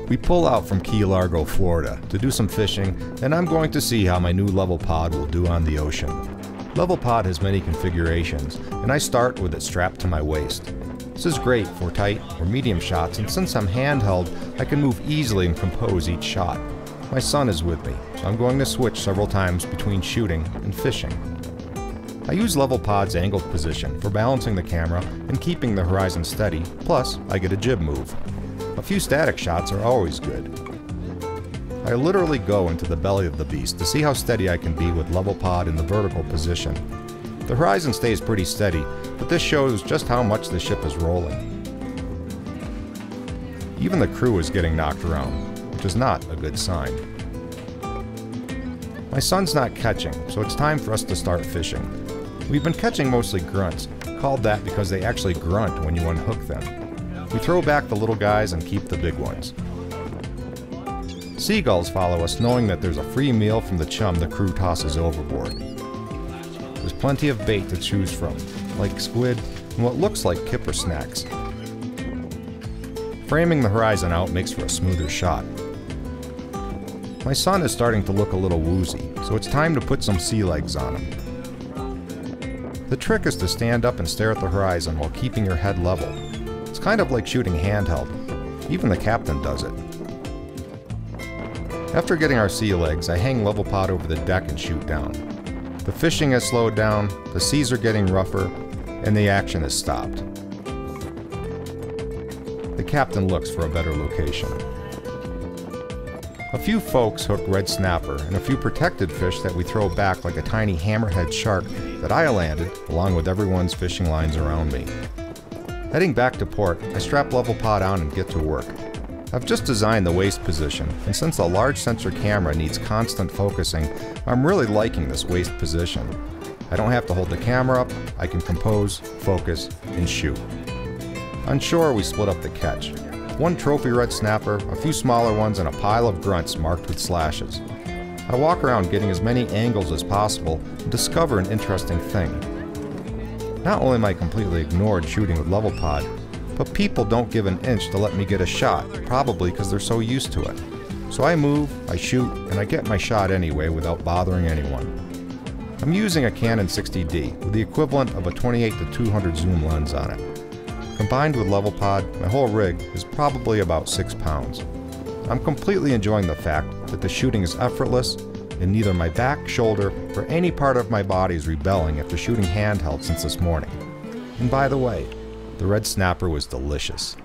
We pull out from Key Largo, Florida to do some fishing, and I'm going to see how my new Levelpod will do on the ocean. Levelpod has many configurations, and I start with it strapped to my waist. This is great for tight or medium shots, and since I'm handheld, I can move easily and compose each shot. My son is with me, so I'm going to switch several times between shooting and fishing. I use Levelpod's angled position for balancing the camera and keeping the horizon steady, plus I get a jib move. A few static shots are always good. I literally go into the belly of the beast to see how steady I can be with Levelpod in the vertical position. The horizon stays pretty steady, but this shows just how much the ship is rolling. Even the crew is getting knocked around, which is not a good sign. My son's not catching, so it's time for us to start fishing. We've been catching mostly grunts, called that because they actually grunt when you unhook them. We throw back the little guys and keep the big ones. Seagulls follow us, knowing that there's a free meal from the chum the crew tosses overboard. There's plenty of bait to choose from, like squid and what looks like kipper snacks. Framing the horizon out makes for a smoother shot. My son is starting to look a little woozy, so it's time to put some sea legs on him. The trick is to stand up and stare at the horizon while keeping your head level. It's kind of like shooting handheld. Even the captain does it. After getting our sea legs, I hang Levelpod over the deck and shoot down. The fishing has slowed down, the seas are getting rougher, and the action has stopped. The captain looks for a better location. A few folks hook red snapper and a few protected fish that we throw back like a tiny hammerhead shark that I landed along with everyone's fishing lines around me. Heading back to port, I strap Levelpod on and get to work. I've just designed the waist position, and since a large sensor camera needs constant focusing, I'm really liking this waist position. I don't have to hold the camera up, I can compose, focus, and shoot. On shore, we split up the catch. One trophy red snapper, a few smaller ones, and a pile of grunts marked with slashes. I walk around getting as many angles as possible and discover an interesting thing. Not only am I completely ignored shooting with Levelpod, but people don't give an inch to let me get a shot, probably because they're so used to it. So I move, I shoot, and I get my shot anyway without bothering anyone. I'm using a Canon 60D with the equivalent of a 28-200 zoom lens on it. Combined with Levelpod, my whole rig is probably about 6 pounds. I'm completely enjoying the fact that the shooting is effortless, and neither my back, shoulder, or any part of my body is rebelling after shooting handheld since this morning. And by the way, the red snapper was delicious.